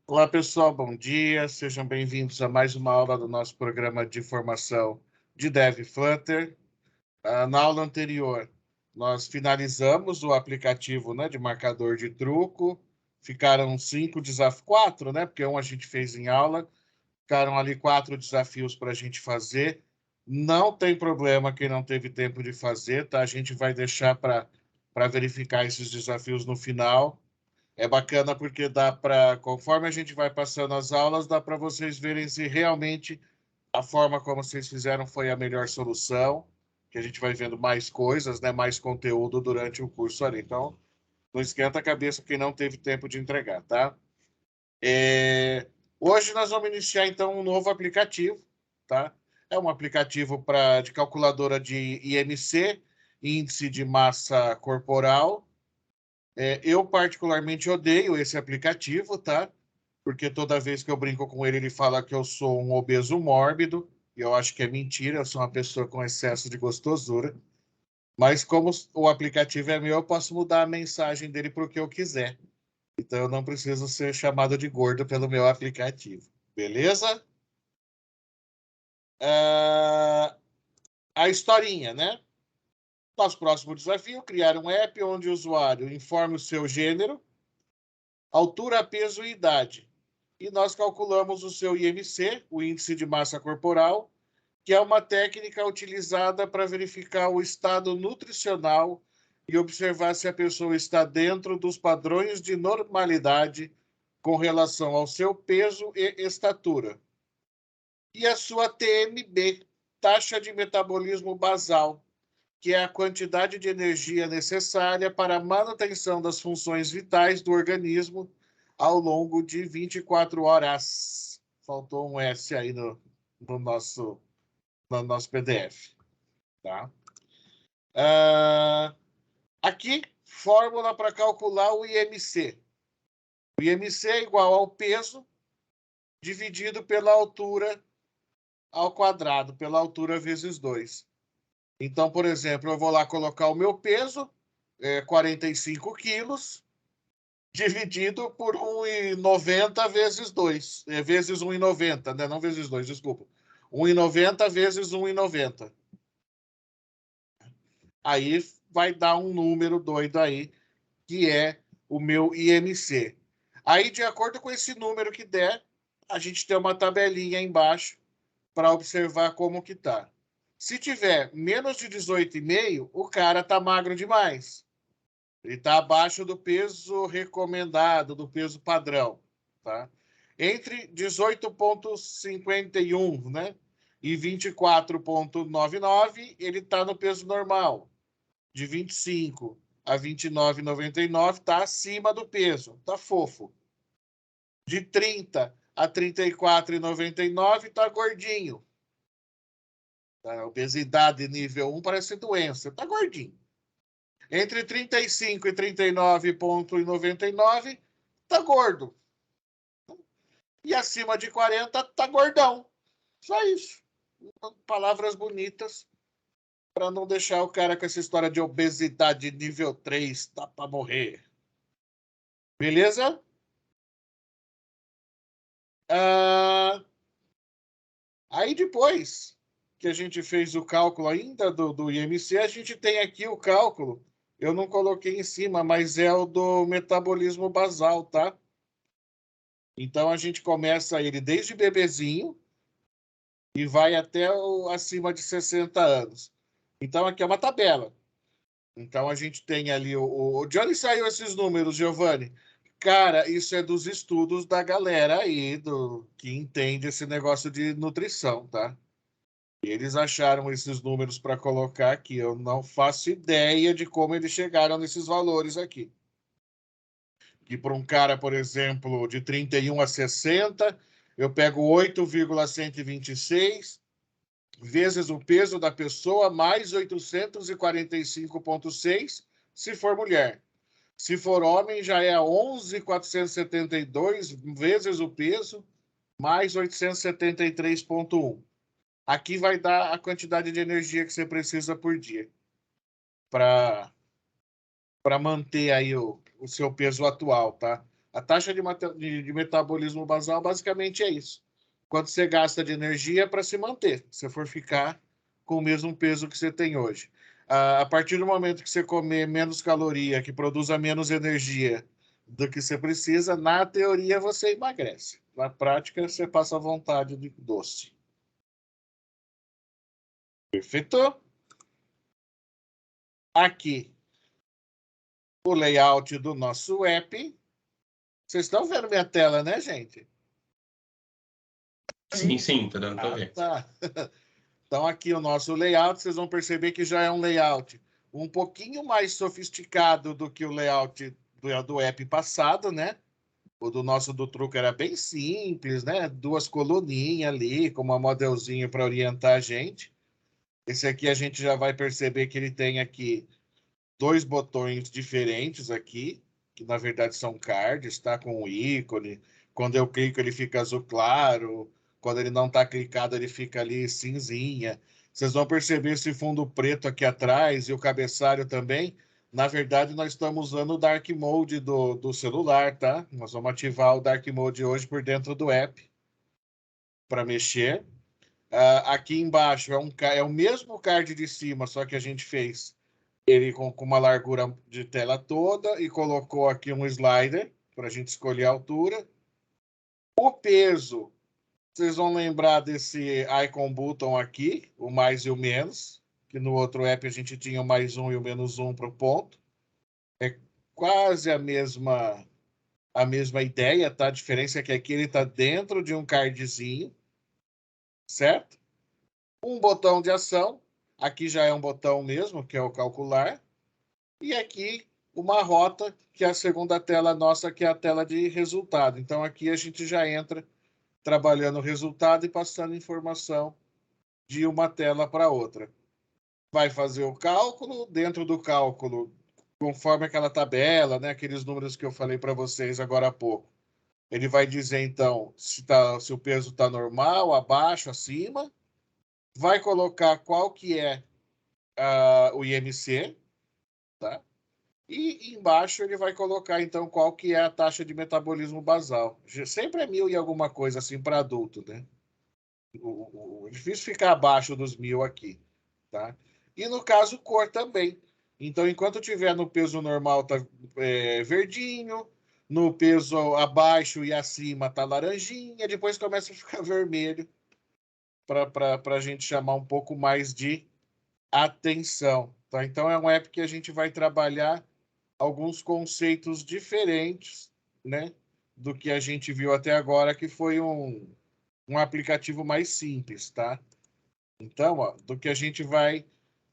Olá, pessoal, bom dia. Sejam bem-vindos a mais uma aula do nosso programa de formação de Dev Flutter. Na aula anterior, nós finalizamos o aplicativo, né, de marcador de truco. Ficaram 4, né, porque um a gente fez em aula. Ficaram ali 4 desafios para a gente fazer. Não tem problema quem não teve tempo de fazer, tá? A gente vai deixar para verificar esses desafios no final. É bacana porque dá para, conforme a gente vai passando as aulas, dá para vocês verem se realmente a forma como vocês fizeram foi a melhor solução, que a gente vai vendo mais coisas, né, mais conteúdo durante o curso ali. Então, não esquenta a cabeça quem não teve tempo de entregar, tá? Hoje nós vamos iniciar, então, um novo aplicativo, tá? É um aplicativo de calculadora de IMC, Índice de Massa Corporal. Eu particularmente odeio esse aplicativo, tá? Porque toda vez que eu brinco com ele, ele fala que eu sou um obeso mórbido. E eu acho que é mentira, eu sou uma pessoa com excesso de gostosura. Mas como o aplicativo é meu, eu posso mudar a mensagem dele para o que eu quiser. Então eu não preciso ser chamado de gordo pelo meu aplicativo. Beleza? Ah, a historinha, né? Nosso próximo desafio: criar um app onde o usuário informe o seu gênero, altura, peso e idade. E nós calculamos o seu IMC, o índice de massa corporal, que é uma técnica utilizada para verificar o estado nutricional e observar se a pessoa está dentro dos padrões de normalidade com relação ao seu peso e estatura. E a sua TMB, taxa de metabolismo basal, que é a quantidade de energia necessária para a manutenção das funções vitais do organismo ao longo de 24 horas. Faltou um S aí no nosso, no nosso PDF. Tá? Aqui, fórmula para calcular o IMC. O IMC é igual ao peso dividido pela altura ao quadrado, pela altura vezes 2. Então, por exemplo, eu vou lá colocar o meu peso, 45 quilos, dividido por 1,90 vezes 2, vezes 1,90, né? Não vezes 2, desculpa. 1,90 vezes 1,90. Aí vai dar um número doido aí, que é o meu IMC. Aí, de acordo com esse número que der, a gente tem uma tabelinha embaixo para observar como que tá. Se tiver menos de 18,5, o cara tá magro demais. Ele está abaixo do peso recomendado, do peso padrão. Tá? Entre 18,51, né, e 24,99, ele está no peso normal. De 25 a 29,99 está acima do peso, está fofo. De 30 a 34,99 está gordinho. Tá? Obesidade nível 1 parece doença, está gordinho. Entre 35 e 39,99 tá gordo. E acima de 40 tá gordão. Só isso. Palavras bonitas para não deixar o cara com essa história de obesidade nível 3, tá para morrer. Beleza? Ah, aí depois que a gente fez o cálculo ainda do IMC, a gente tem aqui o cálculo. Eu não coloquei em cima, mas é o do metabolismo basal, tá? Então a gente começa ele desde bebezinho e vai até acima de 60 anos. Então aqui é uma tabela. Então a gente tem ali de onde saiu esses números, Giovanni? Cara, isso é dos estudos da galera aí que entende esse negócio de nutrição, tá? E eles acharam esses números para colocar aqui. Eu não faço ideia de como eles chegaram nesses valores aqui. Que para um cara, por exemplo, de 31 a 60, eu pego 8,126 vezes o peso da pessoa mais 845,6 se for mulher. Se for homem, já é 11,472 vezes o peso mais 873,1. Aqui vai dar a quantidade de energia que você precisa por dia para manter aí o seu peso atual, tá? A taxa de metabolismo basal basicamente é isso. Quanto você gasta de energia para se manter, se for ficar com o mesmo peso que você tem hoje. A partir do momento que você comer menos caloria, que produza menos energia do que você precisa, na teoria você emagrece. Na prática, você passa vontade de doce. Perfeito? Aqui, o layout do nosso app. Vocês estão vendo minha tela, né, gente? Sim, sim, tô dando pra ver. Tá. Então, aqui o nosso layout, vocês vão perceber que já é um layout um pouquinho mais sofisticado do que o layout do app passado, né? O do nosso do Truco era bem simples, né? 2 coluninhas ali, com uma modelzinho para orientar a gente. Esse aqui a gente já vai perceber que ele tem aqui 2 botões diferentes aqui, que na verdade são cards, tá? Com o ícone. Quando eu clico, ele fica azul claro. Quando ele não está clicado, ele fica ali cinzinha. Vocês vão perceber esse fundo preto aqui atrás e o cabeçalho também. Na verdade, nós estamos usando o Dark Mode do celular, tá? Nós vamos ativar o Dark Mode hoje por dentro do app para mexer. Aqui embaixo é o mesmo card de cima, só que a gente fez ele com uma largura de tela toda e colocou aqui um slider para a gente escolher a altura. O peso, vocês vão lembrar desse icon button aqui, o mais e o menos, que no outro app a gente tinha o mais um e o menos um para o ponto. É quase a mesma ideia, tá? A diferença é que aqui ele está dentro de um cardzinho, certo? Um botão de ação, aqui já é um botão mesmo, que é o calcular. E aqui uma rota, que é a segunda tela nossa, que é a tela de resultado. Então aqui a gente já entra trabalhando o resultado e passando informação de uma tela para outra. Vai fazer o cálculo, dentro do cálculo, conforme aquela tabela, né, aqueles números que eu falei para vocês agora há pouco. Ele vai dizer, então, se o peso está normal, abaixo, acima. Vai colocar qual que é o IMC, tá? E embaixo ele vai colocar, então, qual que é a taxa de metabolismo basal. Sempre é 1.000 e alguma coisa, assim, para adulto, né? É difícil ficar abaixo dos 1.000 aqui, tá? E no caso, cor também. Então, enquanto tiver no peso normal, tá verdinho, no peso abaixo e acima tá laranjinha, depois começa a ficar vermelho, para a gente chamar um pouco mais de atenção, tá? Então, é um app que a gente vai trabalhar alguns conceitos diferentes, né, do que a gente viu até agora, que foi um aplicativo mais simples, tá? Então, ó, do que a gente vai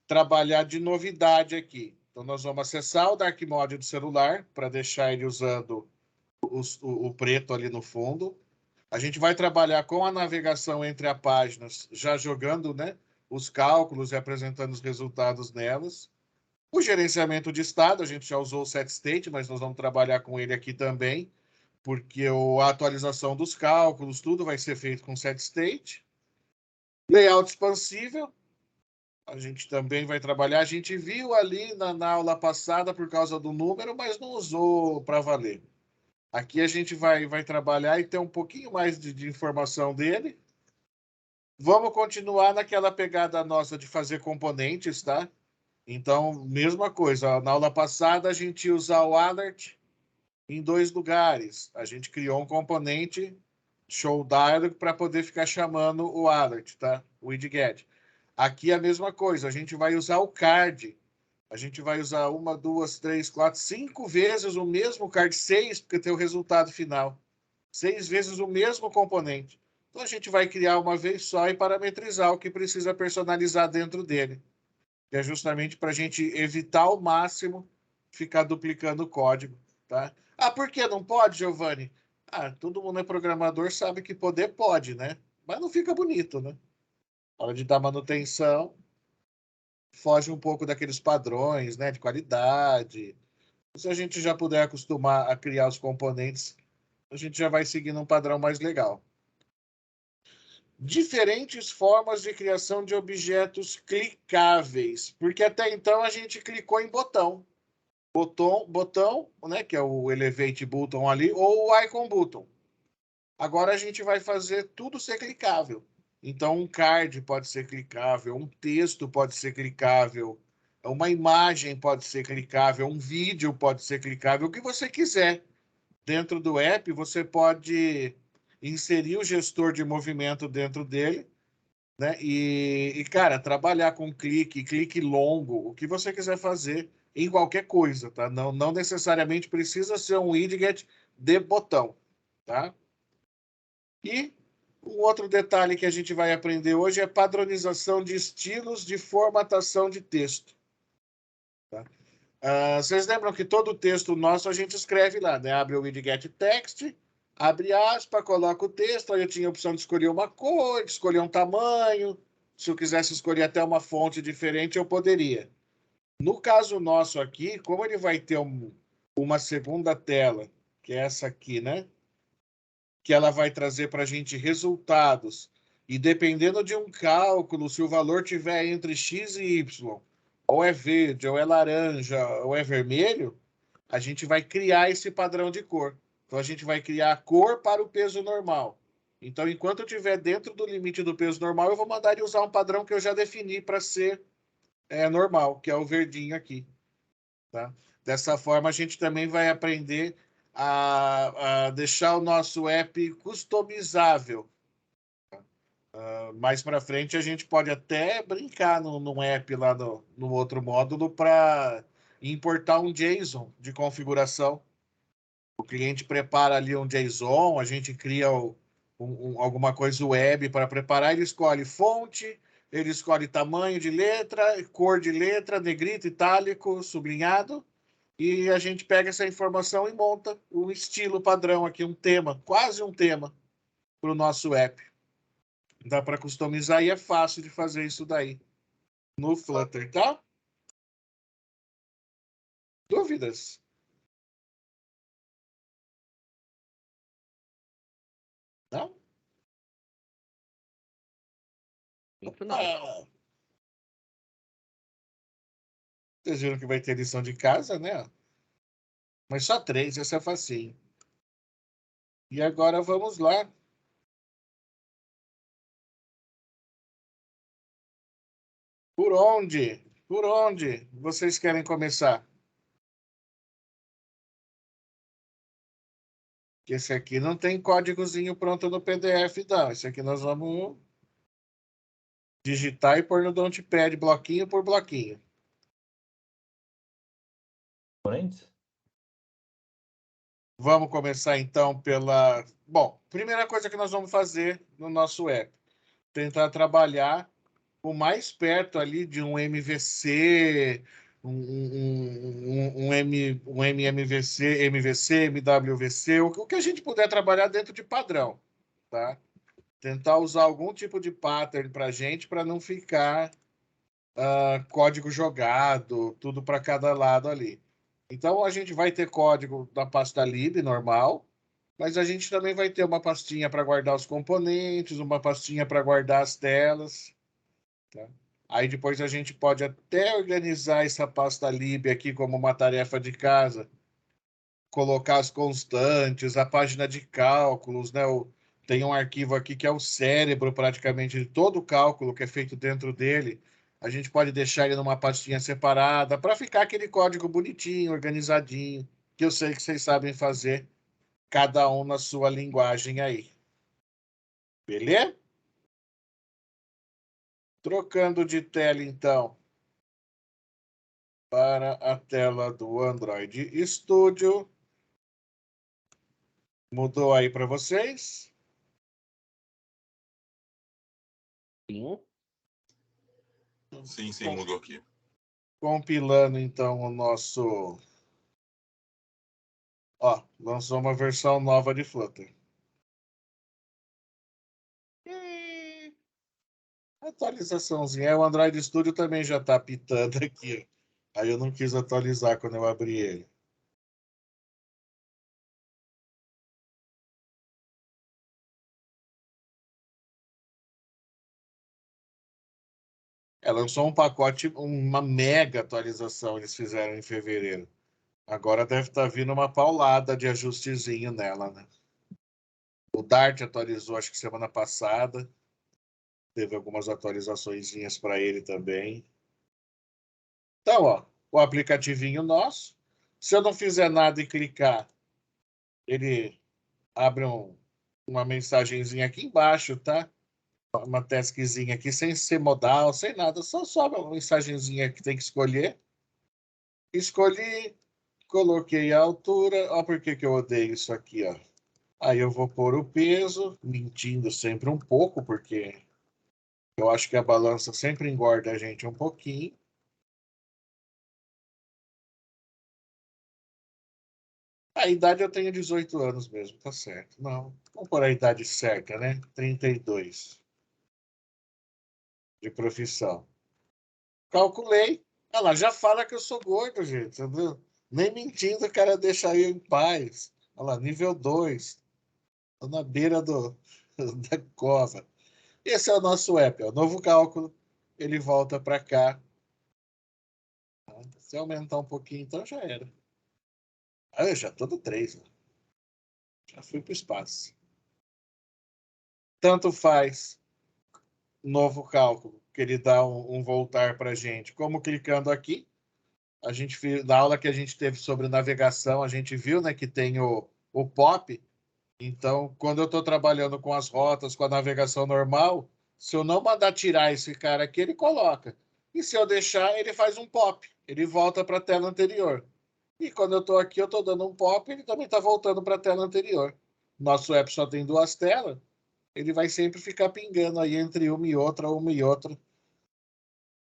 trabalhar de novidade aqui. Então, nós vamos acessar o Dark Mode do celular para deixar ele usando o preto ali no fundo. A gente vai trabalhar com a navegação entre as páginas, já jogando, né, os cálculos e apresentando os resultados nelas. O gerenciamento de estado, a gente já usou o set state, mas nós vamos trabalhar com ele aqui também, porque a atualização dos cálculos, tudo vai ser feito com set state. Layout expansível, a gente também vai trabalhar. A gente viu ali na aula passada por causa do número, mas não usou para valer. Aqui a gente vai trabalhar e ter um pouquinho mais de informação dele. Vamos continuar naquela pegada nossa de fazer componentes, tá? Então, mesma coisa. Na aula passada, a gente ia usar o alert em 2 lugares. A gente criou um componente show dialog para poder ficar chamando o alert, tá? O widget. Aqui é a mesma coisa. A gente vai usar o card. A gente vai usar 1, 2, 3, 4, 5 vezes o mesmo card, 6, porque tem o resultado final. 6 vezes o mesmo componente. Então, a gente vai criar uma vez só e parametrizar o que precisa personalizar dentro dele, que é justamente para a gente evitar ao máximo ficar duplicando o código, tá? Ah, por que não pode, Giovanni? Ah, todo mundo é programador, sabe que poder pode, né? Mas não fica bonito, né? Na hora de dar manutenção, foge um pouco daqueles padrões, né, de qualidade. Se a gente já puder acostumar a criar os componentes, a gente já vai seguindo um padrão mais legal. Diferentes formas de criação de objetos clicáveis, porque até então a gente clicou em botão. botão, né, que é o Elevate Button ali, ou o Icon Button. Agora a gente vai fazer tudo ser clicável. Então, um card pode ser clicável, um texto pode ser clicável, uma imagem pode ser clicável, um vídeo pode ser clicável, o que você quiser. Dentro do app, você pode inserir o gestor de movimento dentro dele, né? Cara, trabalhar com clique longo, o que você quiser fazer em qualquer coisa, tá? Não necessariamente precisa ser um widget de botão, tá? E um outro detalhe que a gente vai aprender hoje é padronização de estilos de formatação de texto. Tá? Vocês lembram que todo o texto nosso a gente escreve lá, né? Abre o widget text, abre aspa, coloca o texto, aí eu tinha a opção de escolher uma cor, de escolher um tamanho. Se eu quisesse escolher até uma fonte diferente, eu poderia. No caso nosso aqui, como ele vai ter uma segunda tela, que é essa aqui, né? Que ela vai trazer para a gente resultados. E dependendo de um cálculo, se o valor tiver entre X e Y, ou é verde, ou é laranja, ou é vermelho, a gente vai criar esse padrão de cor. Então a gente vai criar a cor para o peso normal. Então, enquanto eu estiver dentro do limite do peso normal, eu vou mandar ele usar um padrão que eu já defini para ser normal, que é o verdinho aqui. Tá? Dessa forma, a gente também vai aprender a deixar o nosso app customizável. Mais para frente, a gente pode até brincar no app lá no outro módulo para importar um JSON de configuração. O cliente prepara ali um JSON, a gente cria alguma coisa web para preparar, ele escolhe fonte, ele escolhe tamanho de letra, cor de letra, negrito, itálico, sublinhado, e a gente pega essa informação e monta um estilo padrão aqui, um tema, quase um tema para o nosso app. Dá para customizar e é fácil de fazer isso daí no Flutter, tá? Dúvidas? Não? Muito não. Vocês viram que vai ter lição de casa, né? Mas só 3, essa é facinho. E agora vamos lá. Por onde? Por onde vocês querem começar? Esse aqui não tem códigozinho pronto no PDF, não. Esse aqui nós vamos digitar e pôr no Notepad, bloquinho por bloquinho. Componentes? Vamos começar então pela... Bom, primeira coisa que nós vamos fazer no nosso app, tentar trabalhar o mais perto ali de um MVC, um MMVC, MVC, MWVC, o que a gente puder trabalhar dentro de padrão, tá? Tentar usar algum tipo de pattern para a gente, para não ficar código jogado, tudo para cada lado ali. Então, a gente vai ter código da pasta lib normal, mas a gente também vai ter uma pastinha para guardar os componentes, uma pastinha para guardar as telas. Tá? Aí depois a gente pode até organizar essa pasta lib aqui como uma tarefa de casa, colocar as constantes, a página de cálculos, né? Tem um arquivo aqui que é o cérebro praticamente de todo o cálculo que é feito dentro dele. A gente pode deixar ele numa pastinha separada para ficar aquele código bonitinho, organizadinho, que eu sei que vocês sabem fazer, cada um na sua linguagem aí. Beleza? Trocando de tela, então, para a tela do Android Studio. Mudou aí para vocês? Sim. Sim, mudou aqui. Compilando, então, o nosso... Ó, lançou uma versão nova de Flutter. Atualizaçãozinha. O Android Studio também já está pitando aqui. Aí eu não quis atualizar quando eu abri ele. Lançou um pacote, uma mega atualização eles fizeram em fevereiro. Agora deve estar vindo uma paulada de ajustezinho nela, né? O Dart atualizou, acho que semana passada. Teve algumas atualizaçõezinhas para ele também. Então, ó, o aplicativinho nosso. Se eu não fizer nada e clicar, ele abre uma mensagenzinha aqui embaixo, tá? Uma taskzinha aqui, sem ser modal, sem nada. Só uma mensagenzinha que tem que escolher. Escolhi, coloquei a altura. Ó, por que que eu odeio isso aqui, ó. Aí eu vou pôr o peso, mentindo sempre um pouco, porque eu acho que a balança sempre engorda a gente um pouquinho. A idade eu tenho 18 anos mesmo, tá certo. Não, vamos pôr a idade certa, né? 32 de profissão. Calculei. Olha lá, já fala que eu sou gordo, gente, entendeu? Nem mentindo, o cara deixa eu em paz. Olha lá, nível 2. Tô na beira da cova. Esse é o nosso app, ó. Novo cálculo, ele volta para cá. Se aumentar um pouquinho, então já era. Ah, eu já tô no 3, né? Já fui para o espaço. Tanto faz novo cálculo, que ele dá um voltar para a gente. Como clicando aqui, a gente na aula que a gente teve sobre navegação, a gente viu, né, que tem o POP. Então, quando eu estou trabalhando com as rotas, com a navegação normal, se eu não mandar tirar esse cara aqui, ele coloca. E se eu deixar, ele faz um pop. Ele volta para a tela anterior. E quando eu estou aqui, eu estou dando um pop, ele também está voltando para a tela anterior. Nosso app só tem duas telas, ele vai sempre ficar pingando aí entre uma e outra,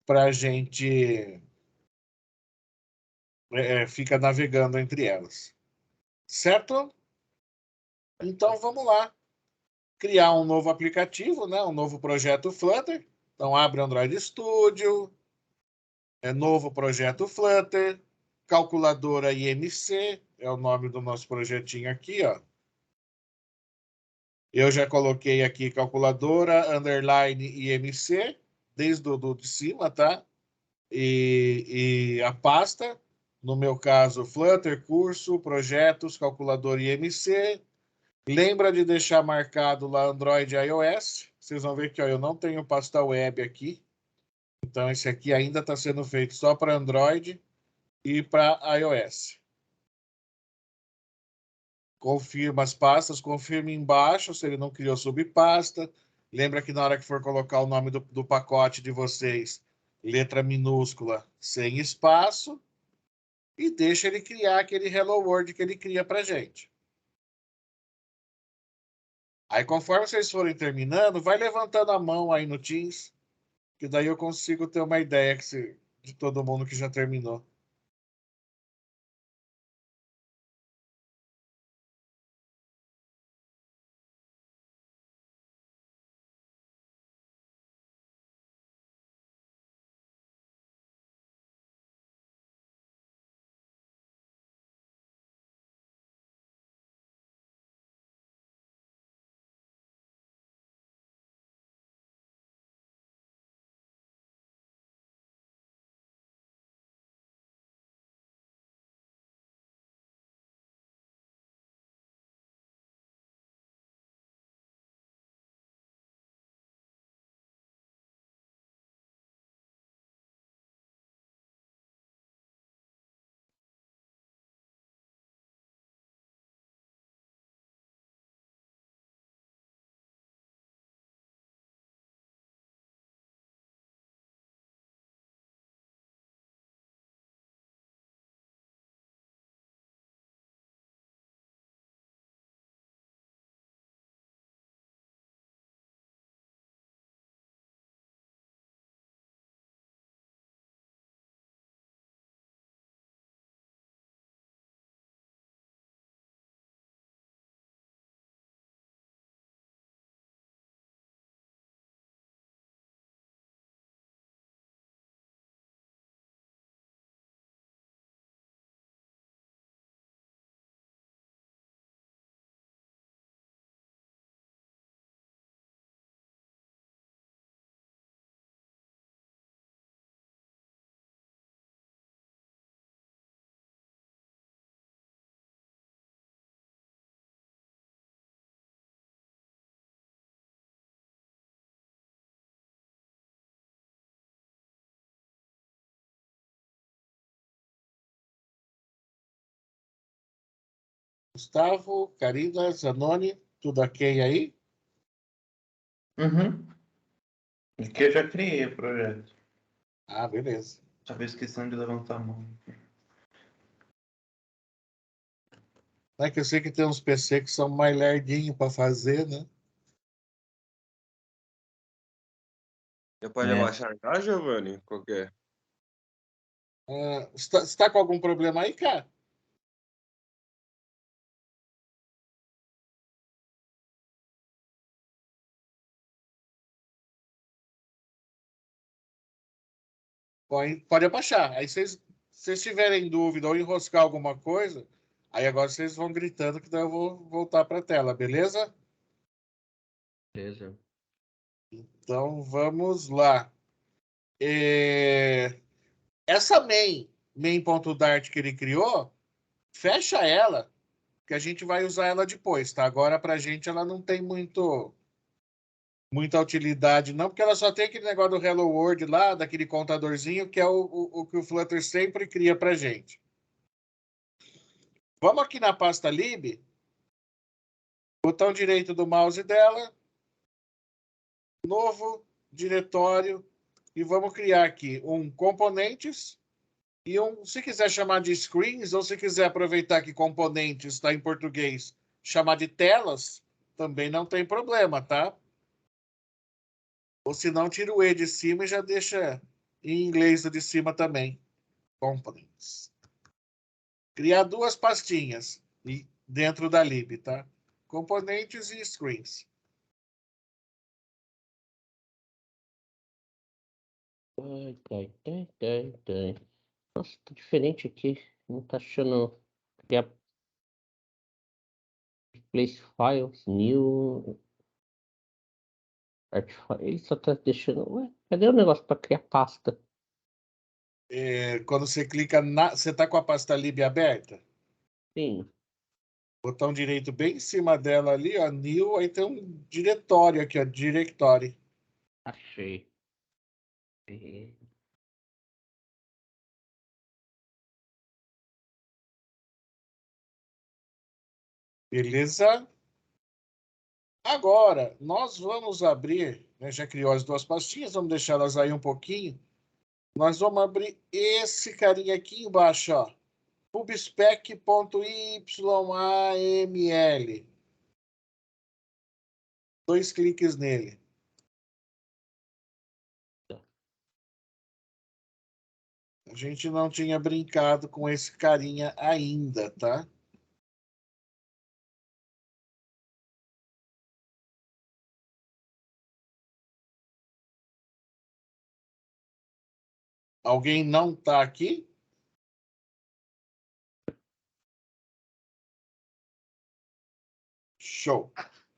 para a gente fica navegando entre elas. Certo? Então vamos lá. Criar um novo aplicativo, né? Um novo projeto Flutter. Então abre o Android Studio, novo projeto Flutter, calculadora IMC, é o nome do nosso projetinho aqui, ó. Eu já coloquei aqui calculadora, underline IMC, desde o de cima, tá? E a pasta, no meu caso, Flutter, curso, projetos, calculadora IMC. Lembra de deixar marcado lá Android e iOS. Vocês vão ver que ó, eu não tenho pasta web aqui. Então, esse aqui ainda está sendo feito só para Android e para iOS. Confirma as pastas, confirma embaixo se ele não criou subpasta. Lembra que na hora que for colocar o nome do pacote de vocês, letra minúscula, sem espaço, e deixa ele criar aquele Hello World que ele cria para gente. Aí, conforme vocês forem terminando, vai levantando a mão aí no Teams, que daí eu consigo ter uma ideia de todo mundo que já terminou. Gustavo, Karina, Zanoni, tudo ok aí? Uhum. Aqui eu já criei o projeto. Ah, beleza. Só fez questão de levantar a mão. É que eu sei que tem uns PC que são mais lerdinhos para fazer, né? Você pode É. abaixar já, Giovanni? Qualquer. Você tá com algum problema aí, cara? Pode abaixar. Aí se vocês tiverem dúvida ou enroscar alguma coisa, aí agora vocês vão gritando que daí eu vou voltar para a tela, beleza? Beleza. Então vamos lá. Essa main.dart que ele criou, fecha ela, que a gente vai usar ela depois, tá? Agora pra gente ela não tem muita utilidade, não, porque ela só tem aquele negócio do Hello World lá, daquele contadorzinho, que é o que o Flutter sempre cria pra gente. Vamos aqui na pasta lib, botão direito do mouse dela, novo diretório, e vamos criar aqui um componentes e se quiser chamar de screens, ou se quiser aproveitar que componentes está em português, chamar de telas, também não tem problema, tá? Ou se não, tira o E de cima e já deixa em inglês o de cima também. Components. Criar duas pastinhas dentro da lib, tá? Componentes e screens. Ai. Nossa, tá diferente aqui. Não tá achando. Criar place files, new. Ele só tá deixando. Ué, cadê o negócio pra criar pasta? Quando você clica você está com a pasta lib aberta? Sim, Botão direito bem em cima dela ali, ó, new, aí tem um diretório aqui, ó, directory. achei. É, Beleza? Agora, nós vamos abrir, né, já criou as duas pastinhas, vamos deixá-las aí um pouquinho. Nós vamos abrir esse carinha aqui embaixo, ó. pubspec.yaml. Dois cliques nele. A gente não tinha brincado com esse carinha ainda, tá? Alguém não tá aqui? Show.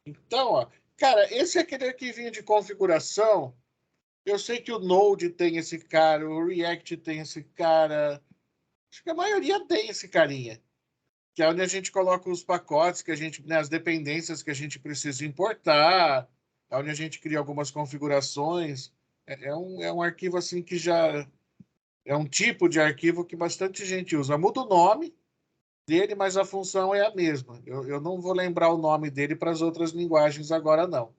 Então, ó, cara, esse é aquele arquivinho de configuração. Eu sei que o Node tem esse cara, o React tem esse cara. Acho que a maioria tem esse carinha. Que é onde a gente coloca os pacotes que a gente, né, as dependências que a gente precisa importar, é onde a gente cria algumas configurações. É um arquivo assim que já é um tipo de arquivo que bastante gente usa. Muda o nome dele, mas a função é a mesma. Eu não vou lembrar o nome dele para as outras linguagens agora, não.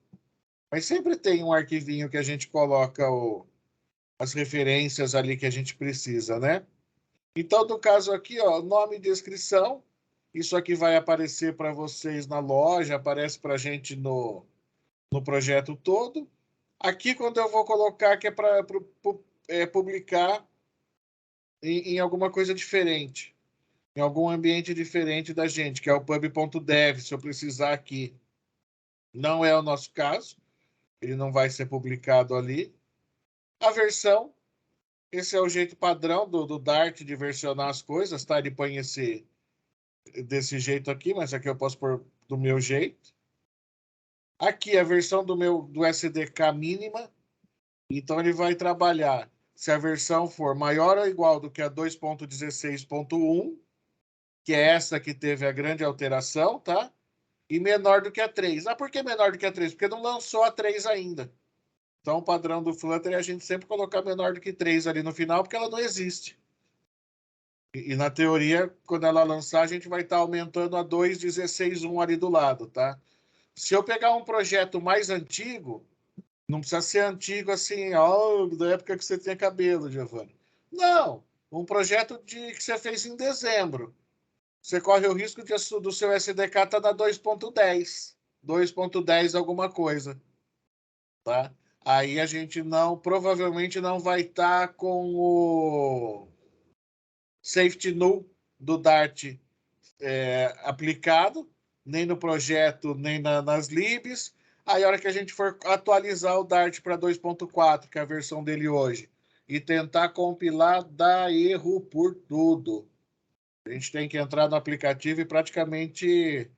Mas sempre tem um arquivinho que a gente coloca as referências ali que a gente precisa, né? Então, no caso aqui, ó, nome e descrição. Isso aqui vai aparecer para vocês na loja, aparece para a gente no projeto todo. Aqui, quando eu vou colocar, que é para publicar em alguma coisa diferente, em algum ambiente diferente da gente, que é o pub.dev, se eu precisar aqui. Não é o nosso caso, ele não vai ser publicado ali. A versão, esse é o jeito padrão do Dart de versionar as coisas, tá? Ele põe desse jeito aqui, mas aqui eu posso pôr do meu jeito. Aqui a versão do SDK mínima, então ele vai trabalhar se a versão for maior ou igual do que a 2.16.1, que é essa que teve a grande alteração, tá? E menor do que a 3. Ah, por que menor do que a 3? Porque não lançou a 3 ainda. Então o padrão do Flutter é a gente sempre colocar menor do que 3 ali no final, porque ela não existe. E na teoria, quando ela lançar, a gente vai estar aumentando a 2.16.1 ali do lado, tá? Se eu pegar um projeto mais antigo, não precisa ser antigo assim, ó, da época que você tinha cabelo, Giovanni. Não, um projeto que você fez em dezembro. Você corre o risco do seu SDK estar na 2.10. 2.10 alguma coisa, tá? Aí a gente provavelmente não vai estar com o safety null do Dart aplicado, nem no projeto, nem nas libs. Aí, a hora que a gente for atualizar o Dart para 2.4, que é a versão dele hoje, e tentar compilar, dá erro por tudo. A gente tem que entrar no aplicativo e praticamente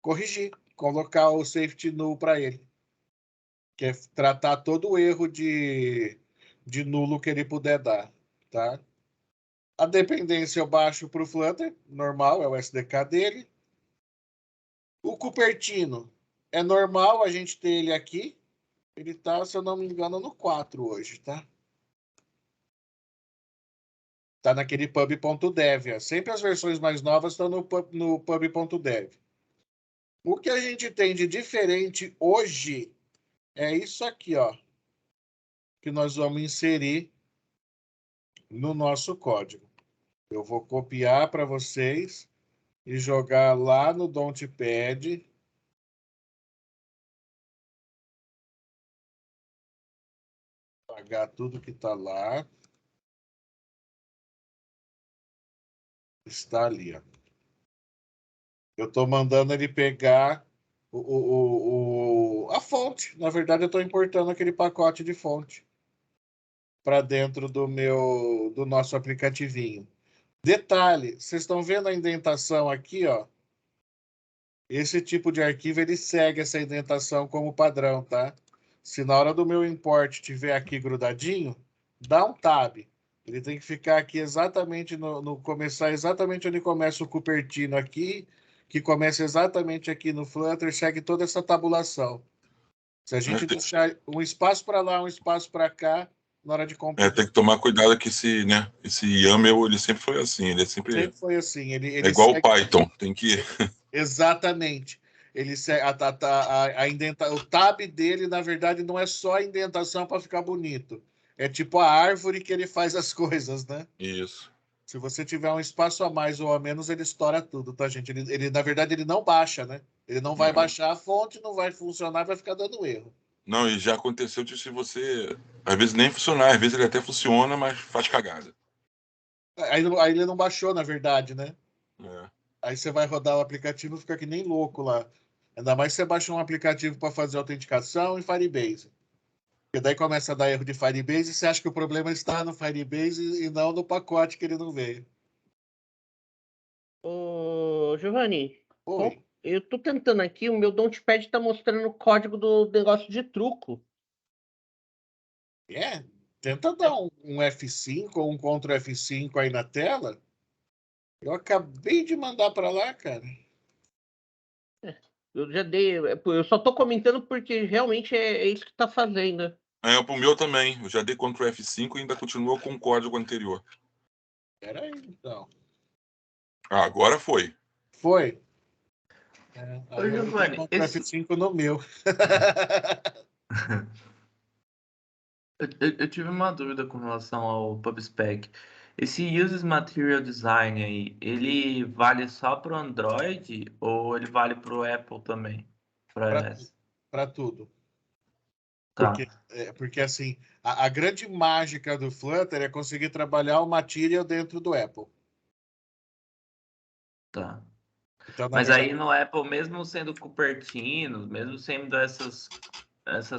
corrigir, colocar o safety null para ele, que é tratar todo o erro de nulo que ele puder dar, tá? A dependência eu baixo para o Flutter, normal, é o SDK dele. O Cupertino é normal a gente ter ele aqui. Ele está, se eu não me engano, no 4 hoje, tá? Tá naquele pub.dev. Sempre as versões mais novas estão no pub.dev. O que a gente tem de diferente hoje é isso aqui, ó, que nós vamos inserir no nosso código. Eu vou copiar para vocês e jogar lá no Dontpad. Apagar tudo que está lá. Está ali, ó. Eu estou mandando ele pegar a fonte. Na verdade, eu estou importando aquele pacote de fonte para dentro do nosso aplicativinho. Detalhe, vocês estão vendo a indentação aqui, ó? Esse tipo de arquivo ele segue essa indentação como padrão, tá? Se na hora do meu import tiver aqui grudadinho, dá um tab. Ele tem que ficar aqui exatamente começar exatamente onde começa o Cupertino aqui, que começa exatamente aqui no Flutter, segue toda essa tabulação. Se a gente deixar um espaço para lá, um espaço para cá, na hora de compilar. Tem que tomar cuidado que esse YAML, ele sempre foi assim, ele sempre foi assim. é igual o Python, tem que... Exatamente. Ele o tab dele, na verdade, não é só a indentação para ficar bonito. É tipo a árvore que ele faz as coisas, né? Isso. Se você tiver um espaço a mais ou a menos, ele estoura tudo, tá, gente? Na verdade, ele não baixa, né? Ele não vai baixar a fonte, não vai funcionar, vai ficar dando erro. Não, e já aconteceu de se você... Às vezes nem funcionar, às vezes ele até funciona, mas faz cagada. Aí ele não baixou, na verdade, né? É. Aí você vai rodar o aplicativo e fica que nem louco lá. Ainda mais se você baixa um aplicativo para fazer autenticação em Firebase. Porque daí começa a dar erro de Firebase e você acha que o problema está no Firebase e não no pacote que ele não veio. Ô, Giovanni, Oi. eu tô tentando aqui, o meu Dontpad tá mostrando o código do negócio de truco. Tenta dar um F5 ou um Ctrl F5 aí na tela. Eu acabei de mandar para lá, cara. Eu já dei, eu só tô comentando porque realmente é isso que tá fazendo. Pro meu também, eu já dei Ctrl F5 e ainda continua com o código anterior. Peraí, então. Agora foi. Foi. Ô, Giovanni, Ctrl F5 no meu. eu tive uma dúvida com relação ao PubSpec. Esse Uses Material Design aí, ele vale só para o Android ou ele vale para o Apple também? Para tudo. Tá, Porque assim, a grande mágica do Flutter é conseguir trabalhar o Material dentro do Apple. tá. Então, na Mas verdade, aí no Apple, mesmo sendo Cupertino, mesmo sendo essas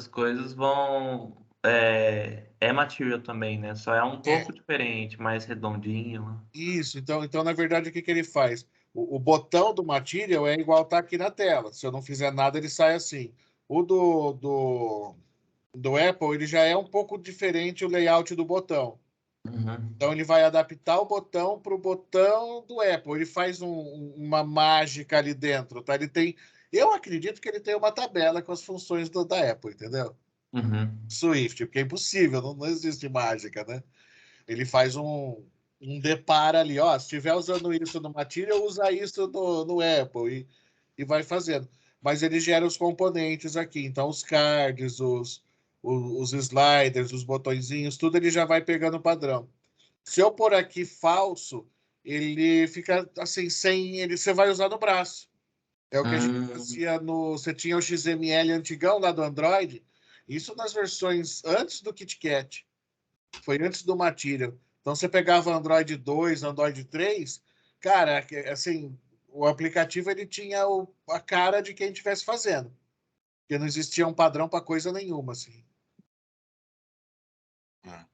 coisas vão... É Material também, né? Só é um pouco diferente, mais redondinho, né? isso. Então, na verdade, o que ele faz? O botão do Material é igual tá aqui na tela. Se eu não fizer nada, ele sai assim. O do Apple, ele já é um pouco diferente o layout do botão. Uhum. Então, ele vai adaptar o botão para o botão do Apple. Ele faz uma mágica ali dentro, tá? Eu acredito que ele tem uma tabela com as funções da Apple, entendeu? Uhum. Swift, porque é impossível, não existe mágica, né? Ele faz depara ali, ó, se estiver usando isso no Material, usa isso no Apple e vai fazendo. Mas ele gera os componentes aqui, então os cards, os sliders, os botõezinhos, tudo ele já vai pegando o padrão. Se eu pôr aqui falso, ele fica assim, sem ele, você vai usar no braço. É o que a gente fazia você tinha o XML antigão lá do Android, isso nas versões antes do KitKat. Foi antes do Material. Então você pegava Android 2, Android 3, cara, assim, o aplicativo ele tinha a cara de quem estivesse fazendo. Porque não existia um padrão para coisa nenhuma, assim.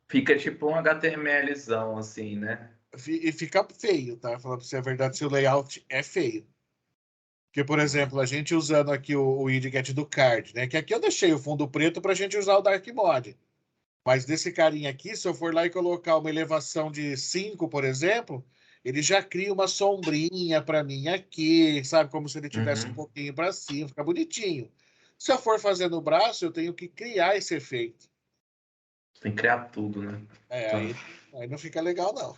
Fica tipo um HTMLzão, assim, né? E fica feio, tá? Falando pra você a verdade, se o layout é feio. Porque, por exemplo, a gente usando aqui o widget do card, né? Que aqui eu deixei o fundo preto para a gente usar o Dark Mode. Mas desse carinha aqui, se eu for lá e colocar uma elevação de 5, por exemplo, ele já cria uma sombrinha para mim aqui, sabe? Como se ele tivesse um pouquinho para cima, fica bonitinho. Se eu for fazer no braço, eu tenho que criar esse efeito. Tem que criar tudo, né? Então... aí não fica legal, não.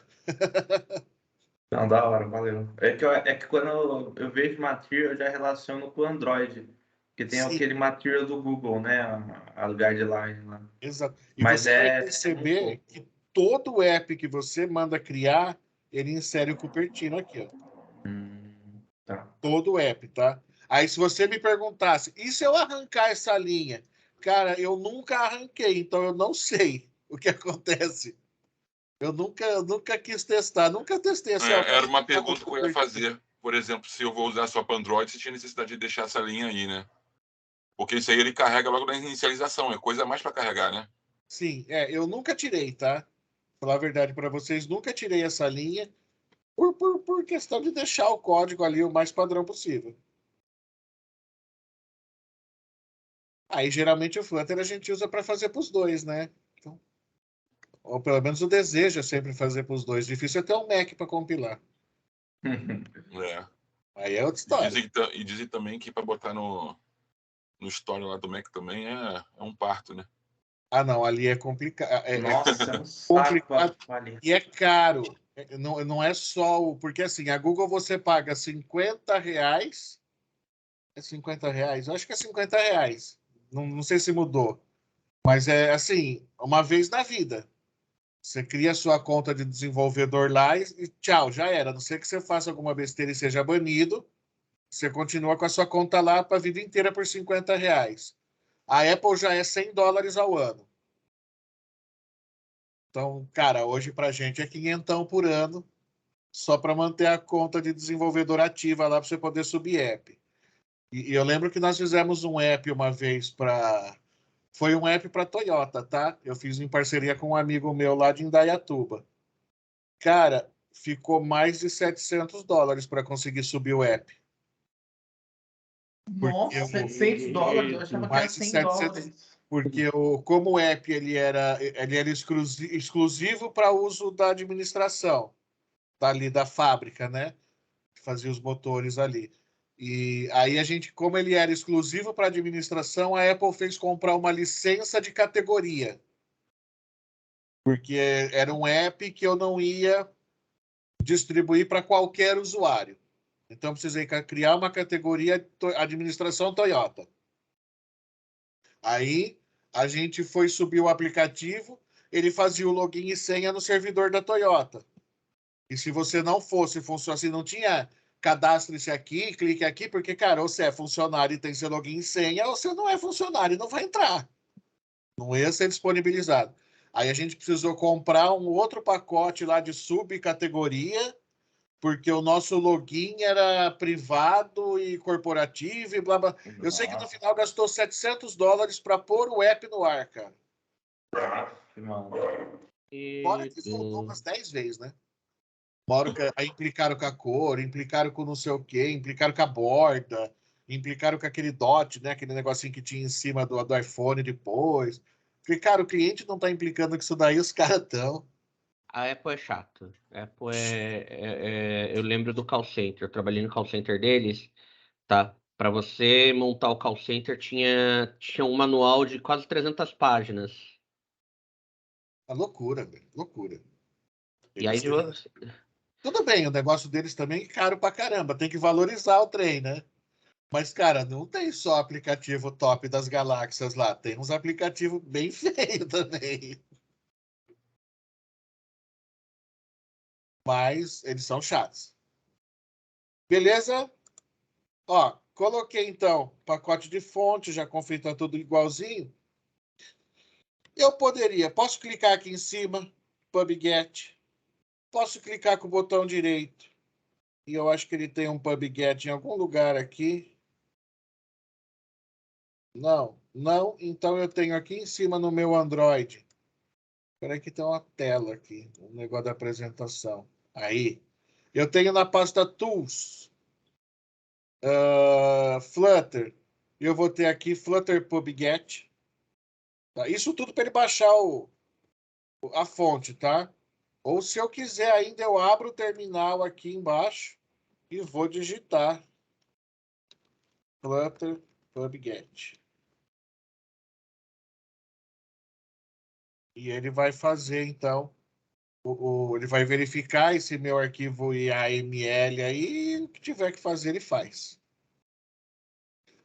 Não, da hora, valeu. É que quando eu vejo Material, eu já relaciono com o Android. Porque tem Sim, aquele Material do Google, né? A guideline lá. exato. E Mas você vai é um perceber pouco. que todo app que você manda criar, ele insere o Cupertino aqui, ó. Tá. Todo app, tá? Aí se você me perguntasse, e se eu arrancar essa linha? Cara, eu nunca arranquei, então eu não sei o que acontece. Eu nunca quis testar, nunca testei assim, ó, Era posso uma arrancar do pergunta que eu ia Cupertino. fazer. Por exemplo, se eu vou usar só para Android, se tinha necessidade de deixar essa linha aí, né? Porque isso aí ele carrega logo na inicialização, é coisa a mais para carregar, né? Sim, eu nunca tirei, tá? Falar a verdade para vocês, nunca tirei essa linha por questão de deixar o código ali o mais padrão possível. Aí geralmente o Flutter a gente usa para fazer para os dois, né? Então, ou pelo menos o desejo é sempre fazer para os dois. Difícil é ter um Mac para compilar. É. Aí é outra E história. dizem também que para botar no Store lá do Mac também é um parto, né? Ah, não, ali é complicado. Nossa, é um saco Complicado ali. e é caro. Não é só o. Porque assim, a Google você paga R$ 50. É R$ 50? Eu acho que é R$ 50. Não sei se mudou. Mas é assim, uma vez na vida. Você cria a sua conta de desenvolvedor lá e tchau, já era. A não ser que você faça alguma besteira e seja banido, você continua com a sua conta lá para a vida inteira por R$ 50. A Apple já é US$ 100 ao ano. Então, cara, hoje pra gente é quinhentão por ano, só para manter a conta de desenvolvedor ativa lá para você poder subir app. E eu lembro que nós fizemos um app uma vez para. Foi um app para Toyota, tá? Eu fiz em parceria com um amigo meu lá de Indaiatuba. Cara, ficou mais de US$ 700 para conseguir subir o app. Porque Nossa, $700? Eu achava que era mais de 700, $100. porque como o app ele era exclusivo para uso da administração, ali da fábrica, né? Que fazia os motores ali. E aí a gente, como ele era exclusivo para administração, a Apple fez comprar uma licença de categoria, porque era um app que eu não ia distribuir para qualquer usuário. Então precisei criar uma categoria administração Toyota. Aí a gente foi subir o aplicativo, ele fazia o login e senha no servidor da Toyota. E se você não fosse funcionar, se não tinha cadastre-se aqui, clique aqui, porque, cara, ou você é funcionário e tem seu login e senha, ou você não é funcionário e não vai entrar. Não ia ser disponibilizado. Aí a gente precisou comprar um outro pacote lá de subcategoria, porque o nosso login era privado e corporativo e blá blá. Eu sei que no final gastou US$ 700 para pôr o app no ar, cara. Fora que voltou umas 10 vezes, né? Aí implicaram com a cor, implicaram com não sei o quê, implicaram com a borda, implicaram com aquele dot, né? Aquele negocinho que tinha em cima do iPhone depois. Falei, cara, o cliente não tá implicando com isso daí, os caras estão. A Apple é chato. A Apple eu lembro do call center. Eu trabalhei no call center deles, tá? Para você montar o call center tinha um manual de quase 300 páginas. É loucura, velho. Loucura. E aí, Tudo bem, o negócio deles também é caro pra caramba. Tem que valorizar o trem, né? Mas, cara, não tem só aplicativo top das galáxias lá. Tem uns aplicativos bem feios também. Mas eles são chatos. Beleza? Ó, coloquei então pacote de fonte, já configurei tudo igualzinho. Posso clicar aqui em cima, PubGet. Posso clicar com o botão direito. E eu acho que ele tem um PubGet em algum lugar aqui. Não, não. Então eu tenho aqui em cima no meu Android. Espera aí que tem uma tela aqui, um negócio da apresentação. Aí. Eu tenho na pasta Tools, Flutter. Eu vou ter aqui Flutter PubGet. Tá? Isso tudo para ele baixar a fonte, tá? Ou se eu quiser ainda, eu abro o terminal aqui embaixo e vou digitar Flutter PubGet. E ele vai fazer, então, ele vai verificar esse meu arquivo YAML aí, e o que tiver que fazer, ele faz.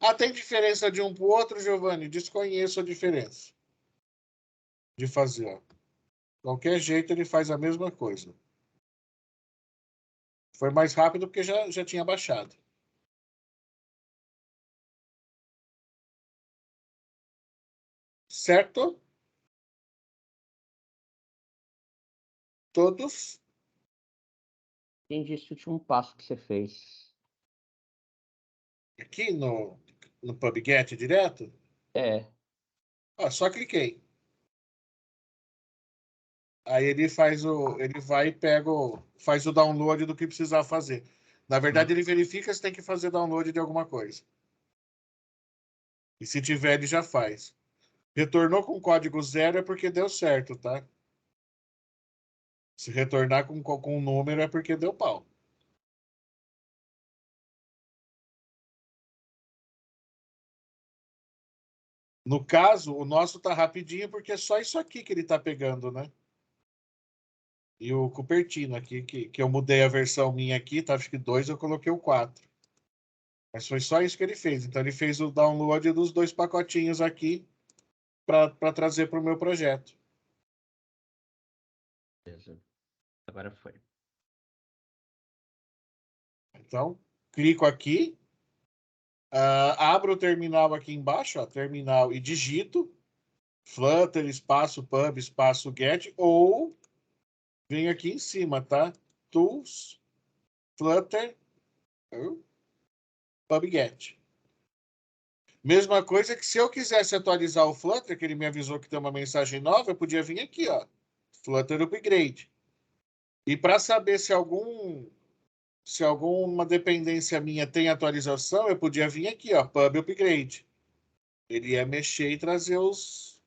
Ah, tem diferença de um para o outro, Giovanni? Desconheço a diferença de fazer. Ó. Qualquer jeito, ele faz a mesma coisa. Foi mais rápido porque já tinha baixado. Certo? Todos? entendi esse último passo que você fez. Aqui no PubGet direto? É. Ó, só cliquei. Aí ele vai e faz o download do que precisar fazer. Na verdade, ele verifica se tem que fazer download de alguma coisa. E se tiver, ele já faz. Retornou com código 0 é porque deu certo, tá? Se retornar com um número é porque deu pau. No caso, o nosso tá rapidinho porque é só isso aqui que ele tá pegando, né? E o Cupertino aqui, que eu mudei a versão minha aqui, tá? Acho que 2, eu coloquei o 4. Mas foi só isso que ele fez. Então ele fez o download dos 2 pacotinhos aqui para trazer para o meu projeto. Beleza. Agora foi. Então, clico aqui, abro o terminal aqui embaixo, ó, terminal, e digito Flutter, espaço, pub, espaço, get, ou venho aqui em cima, tá? Tools, Flutter, PubGet. Mesma coisa que se eu quisesse atualizar o Flutter, que ele me avisou que tem uma mensagem nova, eu podia vir aqui, ó, Flutter Upgrade. E para saber se alguma dependência minha tem atualização, eu podia vir aqui, ó, Pub Upgrade. Ele ia mexer e trazer os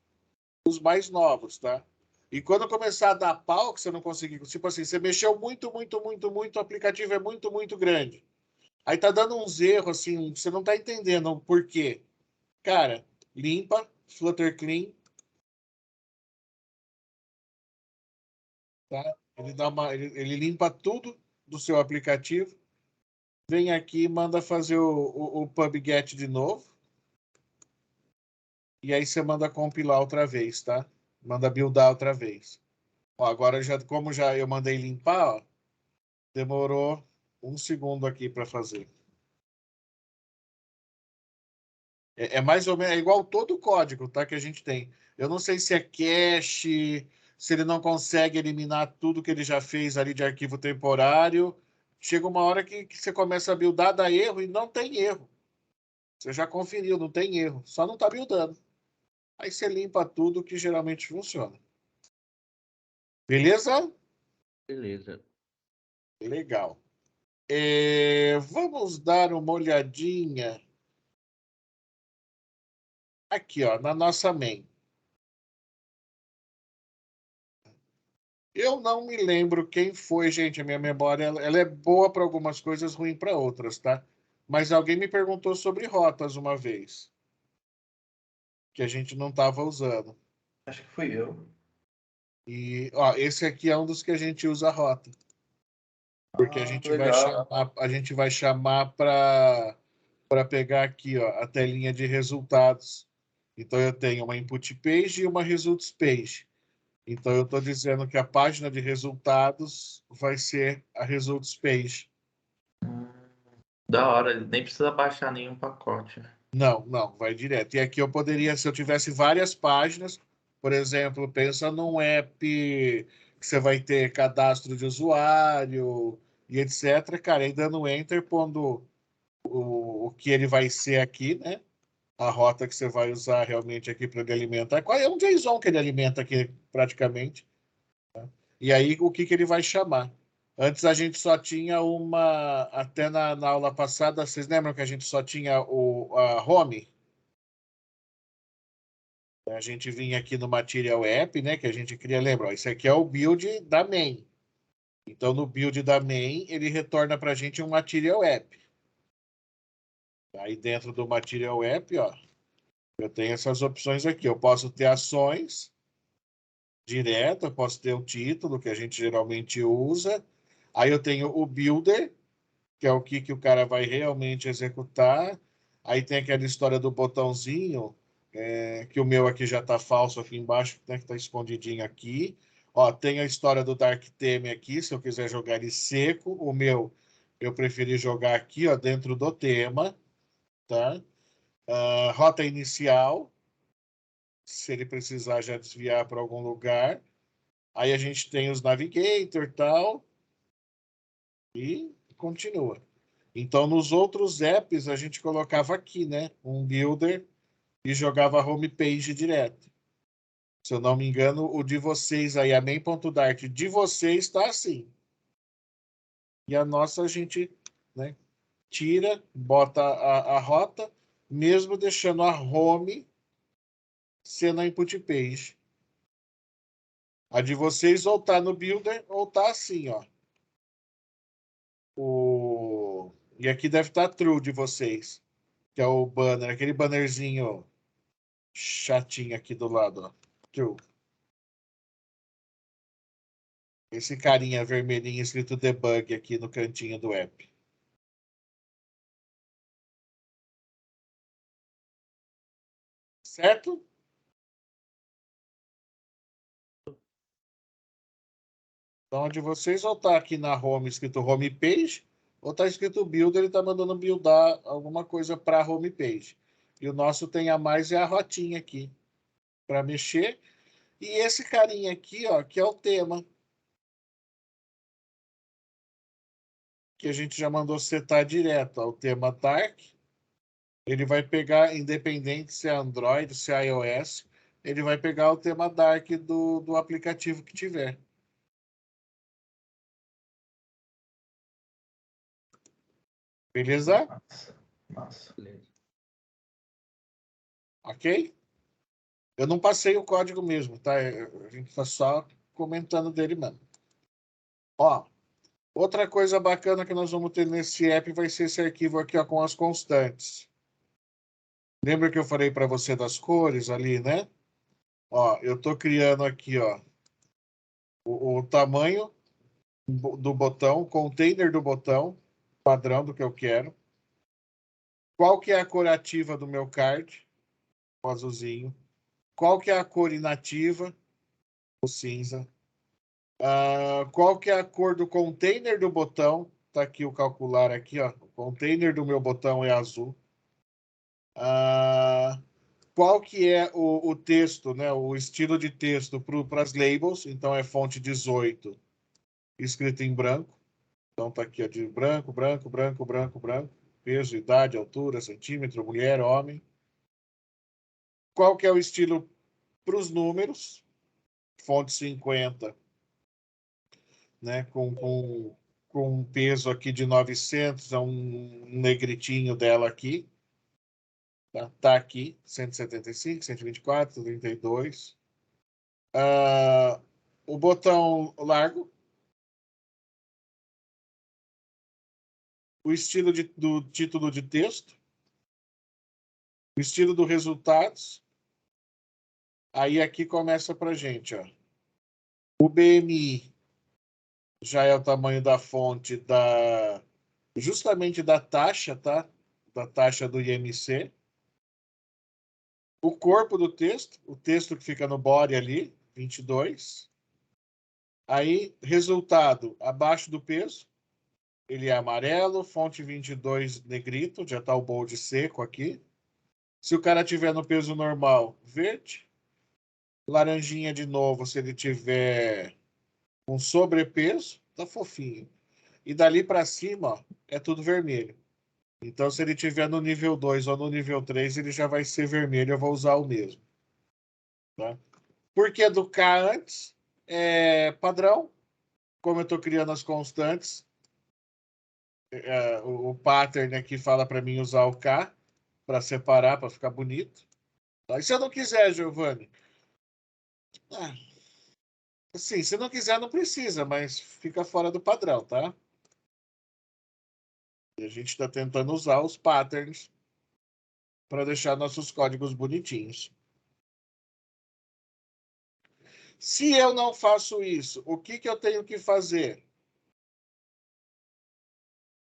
mais novos, tá? E quando começar a dar pau, que você não conseguir, tipo assim, você mexeu muito, muito, muito, muito, o aplicativo é muito, muito grande. Aí tá dando uns erros, assim, você não tá entendendo o porquê. Cara, limpa, Flutter Clean, tá? Ele limpa tudo do seu aplicativo. Vem aqui e manda fazer o PubGet de novo. E aí você manda compilar outra vez, tá? Manda buildar outra vez. Ó, agora, como eu mandei limpar, ó, demorou 1 segundo aqui para fazer. É mais ou menos, é igual todo o código, tá? Que a gente tem. Eu não sei se é cache, se ele não consegue eliminar tudo que ele já fez ali de arquivo temporário. Chega uma hora que você começa a buildar, dá erro e não tem erro. Você já conferiu, não tem erro. Só não está buildando. Aí você limpa tudo que geralmente funciona. Beleza? Beleza. Legal. Vamos dar uma olhadinha aqui, ó, na nossa main. Eu não me lembro quem foi, gente. A minha memória ela é boa para algumas coisas, ruim para outras, tá? Mas alguém me perguntou sobre rotas uma vez, que a gente não estava usando. Acho que fui eu. E ó, esse aqui é um dos que a gente usa a rota. Porque a gente legal. vai chamar para pegar aqui, ó, a telinha de resultados. Então eu tenho uma input page e uma results page. Então eu estou dizendo que a página de resultados vai ser a results page. Da hora, nem precisa baixar nenhum pacote, né? Não, vai direto. E aqui eu poderia, se eu tivesse várias páginas, por exemplo, pensa num app que você vai ter cadastro de usuário e etc. Cara, aí dando enter, pondo o que ele vai ser aqui, né? A rota que você vai usar realmente aqui para ele alimentar. Qual é um JSON que ele alimenta aqui praticamente? E aí o que ele vai chamar? Antes a gente só tinha uma. Até na aula passada, vocês lembram que a gente só tinha a home? A gente vinha aqui no Material App, né? Que a gente queria lembrar. Esse aqui é o build da main. Então, no build da main, ele retorna para a gente um Material App. Aí dentro do Material App, ó, eu tenho essas opções aqui. Eu posso ter ações direto, eu posso ter o título, que a gente geralmente usa. Aí eu tenho o Builder, que é o que o cara vai realmente executar. Aí tem aquela história do botãozinho, que o meu aqui já está falso aqui embaixo, né, que está escondidinho aqui. Ó, tem a história do Dark Theme aqui, se eu quiser jogar ele seco. O meu, eu preferi jogar aqui, ó, dentro do tema, tá? Rota inicial, se ele precisar já desviar para algum lugar. Aí a gente tem os Navigator e tal, e continua. Então, nos outros apps, a gente colocava aqui, né? Um builder e jogava a homepage direto. Se eu não me engano, o de vocês aí, a main.dart de vocês está assim. E a nossa a gente, né, tira, bota a rota, mesmo deixando a home sendo a input page. A de vocês ou tá no builder ou tá assim, ó. E aqui deve estar true de vocês, que é o banner, aquele bannerzinho chatinho aqui do lado, ó. True. Esse carinha vermelhinho escrito debug aqui no cantinho do app. Certo? Então, onde vocês ou tá aqui na home escrito home page, ou tá escrito build, ele tá mandando buildar alguma coisa para home page. E o nosso tem a mais e a rotinha aqui para mexer. E esse carinha aqui, ó, que é o tema. Que a gente já mandou setar direto, ó, o tema Dark. Ele vai pegar, independente se é Android, se é iOS, ele vai pegar o tema Dark do aplicativo que tiver. Beleza? Massa. Ok? Eu não passei o código mesmo, tá? A gente está só comentando dele mesmo. Ó, outra coisa bacana que nós vamos ter nesse app vai ser esse arquivo aqui, ó, com as constantes. Lembra que eu falei para você das cores ali, né? Ó, eu estou criando aqui, ó, o tamanho do botão, container do botão, padrão do que eu quero. Qual que é a cor ativa do meu card? O azulzinho. Qual que é a cor inativa? O cinza. Qual que é a cor do container do botão? Tá aqui o calcular aqui, ó. O container do meu botão é azul. Qual que é o texto, né? O estilo de texto para as labels? Então é fonte 18, escrito em branco. Então tá aqui, ó, de branco, branco, branco, branco, branco. Peso, idade, altura, centímetro, mulher, homem. Qual que é o estilo para os números? Fonte 50, né? Com um peso aqui de 900, é um negritinho dela aqui. Tá aqui, 175, 124, 32. O botão largo. O estilo do título de texto. O estilo do resultados. Aí aqui começa pra gente, ó. O BMI já é o tamanho da fonte justamente da taxa, tá? Da taxa do IMC. O corpo do texto, o texto que fica no body ali, 22. Aí, resultado, abaixo do peso, ele é amarelo, fonte 22 negrito, já está o bold seco aqui. Se o cara tiver no peso normal, verde. Laranjinha de novo, se ele tiver com sobrepeso, tá fofinho. E dali para cima, ó, é tudo vermelho. Então, se ele tiver no nível 2 ou no nível 3, ele já vai ser vermelho, eu vou usar o mesmo. Tá? Por que do K antes? É padrão. Como eu estou criando as constantes, o pattern aqui fala para mim usar o K para separar, para ficar bonito. Tá? E se eu não quiser, Giovanni? Sim, se não quiser, não precisa, mas fica fora do padrão, tá? E a gente está tentando usar os patterns para deixar nossos códigos bonitinhos. Se eu não faço isso, o que eu tenho que fazer?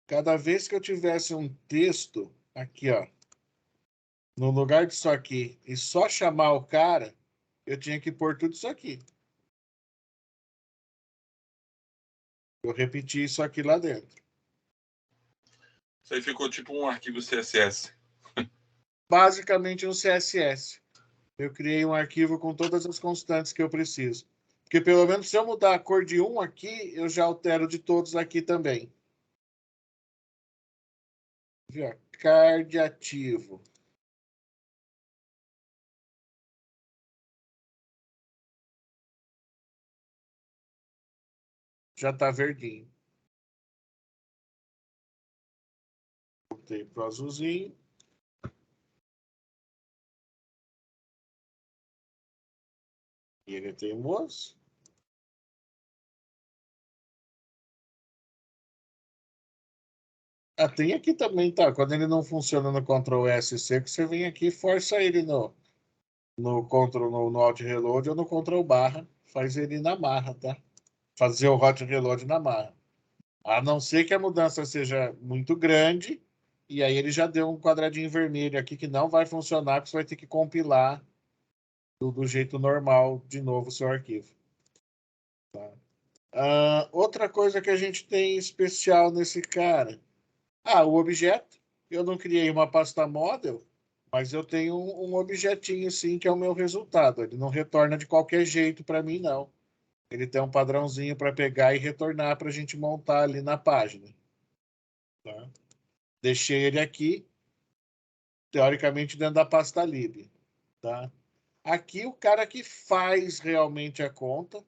Cada vez que eu tivesse um texto aqui, ó, no lugar disso aqui, e só chamar o cara, eu tinha que pôr tudo isso aqui. Eu repeti isso aqui lá dentro. Isso aí ficou tipo um arquivo CSS. Basicamente um CSS. Eu criei um arquivo com todas as constantes que eu preciso. Porque pelo menos se eu mudar a cor de um aqui, eu já altero de todos aqui também. Card ativo. Já está verdinho. Voltei para o azulzinho. E ele é teimoso. Tem aqui também, tá? Quando ele não funciona no Ctrl S seco, você vem aqui e força ele no Ctrl, no Alt Reload ou no Ctrl barra. Faz ele na marra, tá? Fazer o Hot Reload na marra. A não ser que a mudança seja muito grande, e aí ele já deu um quadradinho vermelho aqui que não vai funcionar, porque você vai ter que compilar do jeito normal de novo o seu arquivo. Tá? Outra coisa que a gente tem especial nesse cara. O objeto. Eu não criei uma pasta model, mas eu tenho um objetinho sim, que é o meu resultado. Ele não retorna de qualquer jeito para mim, não. Ele tem um padrãozinho para pegar e retornar para a gente montar ali na página. Tá? Deixei ele aqui, teoricamente, dentro da pasta lib. Tá? Aqui, o cara que faz realmente a conta,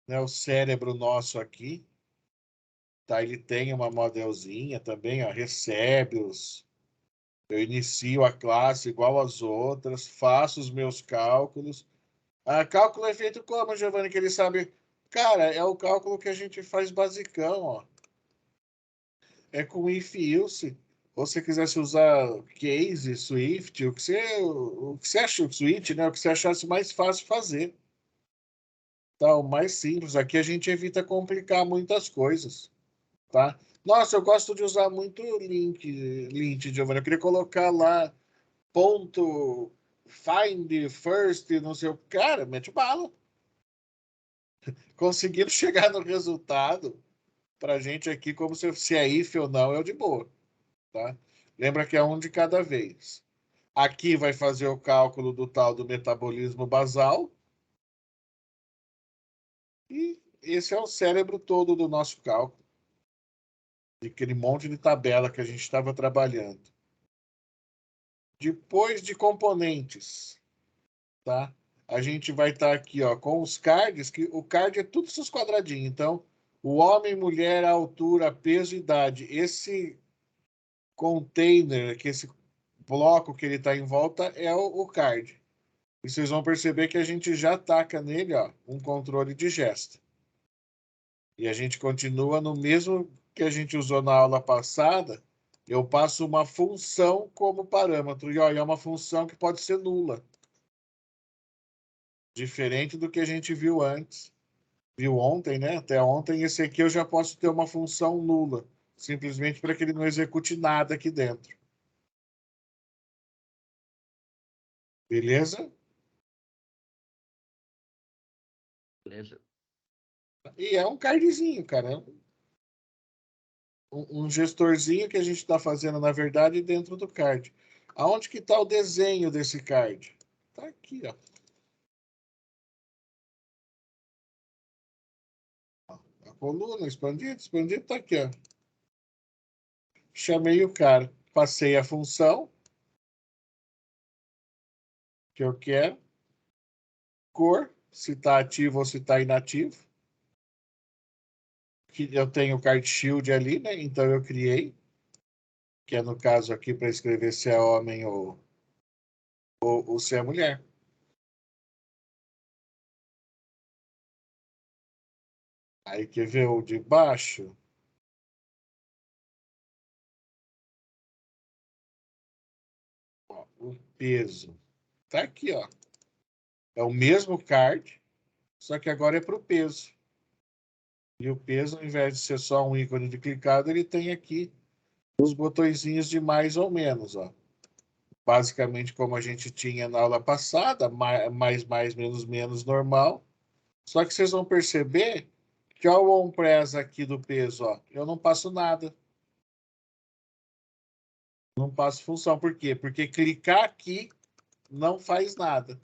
né, o cérebro nosso aqui, tá? Ele tem uma modelzinha também, ó, recebe os... Eu inicio a classe igual às outras, faço os meus cálculos. Cálculo é feito como, Giovanni? Que ele sabe... Cara, é o cálculo que a gente faz basicão, ó. É com if else. Ou se quisesse usar case, Swift, o que você achou, Switch, né? O que você achasse mais fácil fazer. Tá, o mais simples. Aqui a gente evita complicar muitas coisas, tá? Nossa, eu gosto de usar muito lint, Giovanni. Eu queria colocar lá ponto find first, não sei o que. Cara, mete bala. Conseguindo chegar no resultado pra gente aqui, como se é if ou não, é o de boa, tá? Lembra que é um de cada vez. Aqui vai fazer o cálculo do tal do metabolismo basal. E esse é o cérebro todo do nosso cálculo. De aquele monte de tabela que a gente estava trabalhando. Depois de componentes, tá? A gente vai estar aqui, ó, com os cards, que o card é tudo esses quadradinhos. Então, o homem, mulher, altura, peso, idade. Esse container, que esse bloco que ele está em volta é o card. E vocês vão perceber que a gente já taca nele, ó, um controle de gesto. E a gente continua no mesmo que a gente usou na aula passada. Eu passo uma função como parâmetro. E ó, é uma função que pode ser nula. Diferente do que a gente viu antes. viu ontem, né? Até ontem, esse aqui eu já posso ter uma função nula, simplesmente para que ele não execute nada aqui dentro. Beleza? Beleza. E é um cardzinho, cara. É um gestorzinho que a gente está fazendo, na verdade, dentro do card. Aonde que está o desenho desse card? Está aqui, ó. A coluna, expandido, está aqui, ó. Chamei o cara, passei a função que eu quero, cor, se está ativo ou se está inativo. Que eu tenho o card shield ali, né? Então eu criei, que é no caso aqui para escrever se é homem ou se é mulher. Aí quer ver o de baixo? Ó, o peso. Tá aqui, ó. É o mesmo card, só que agora é para o peso. E o peso, ao invés de ser só um ícone de clicado, ele tem aqui os botõezinhos de mais ou menos, ó. Basicamente como a gente tinha na aula passada, mais, menos, menos, normal. Só que vocês vão perceber que ó, o on-press aqui do peso, ó, eu não passo nada. Não passo função. Por quê? Porque clicar aqui não faz nada.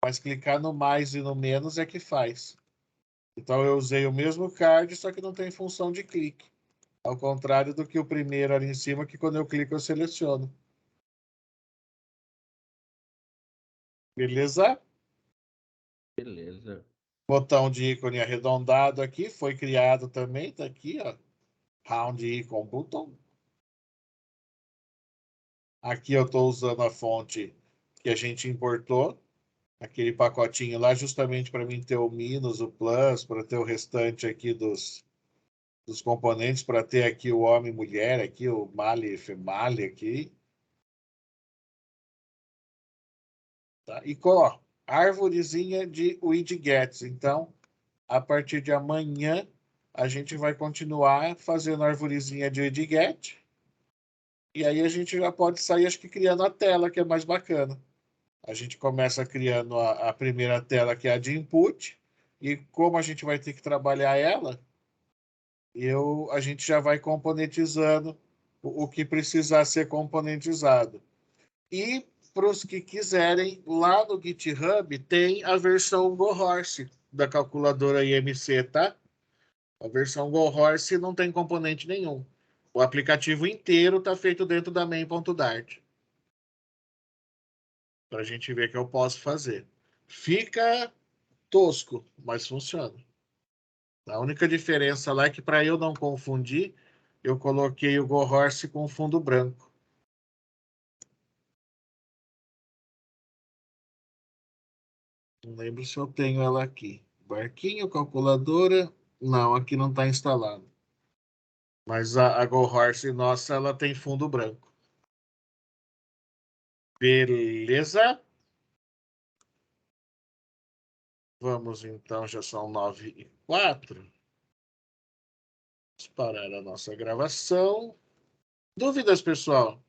Mas clicar no mais e no menos é que faz. Então eu usei o mesmo card, só que não tem função de clique. Ao contrário do que o primeiro ali em cima, que quando eu clico eu seleciono. Beleza? Beleza. Botão de ícone arredondado aqui, foi criado também, tá aqui, ó. Round Icon Button. Aqui eu estou usando a fonte que a gente importou, aquele pacotinho lá, justamente para mim ter o minus, o plus, para ter o restante aqui dos componentes, para ter aqui o homem e mulher, aqui o male e female aqui. Tá? E ó, árvorezinha de widgets. Então, a partir de amanhã, a gente vai continuar fazendo arvorezinha de widget. E aí a gente já pode sair, acho que criando a tela, que é mais bacana. A gente começa criando a primeira tela, que é a de input. E como a gente vai ter que trabalhar ela, a gente já vai componentizando o que precisar ser componentizado. E para os que quiserem, lá no GitHub tem a versão GoHorse da calculadora IMC, tá? A versão GoHorse não tem componente nenhum. O aplicativo inteiro está feito dentro da main.dart. Para a gente ver que eu posso fazer. Fica tosco, mas funciona. A única diferença lá é que, para eu não confundir, eu coloquei o GoHorse com fundo branco. Não lembro se eu tenho ela aqui. Barquinho, calculadora. Não, aqui não está instalado. Mas a GoHorse nossa, ela tem fundo branco. Beleza? Vamos então, já são 9h04. Vamos parar a nossa gravação. Dúvidas, pessoal?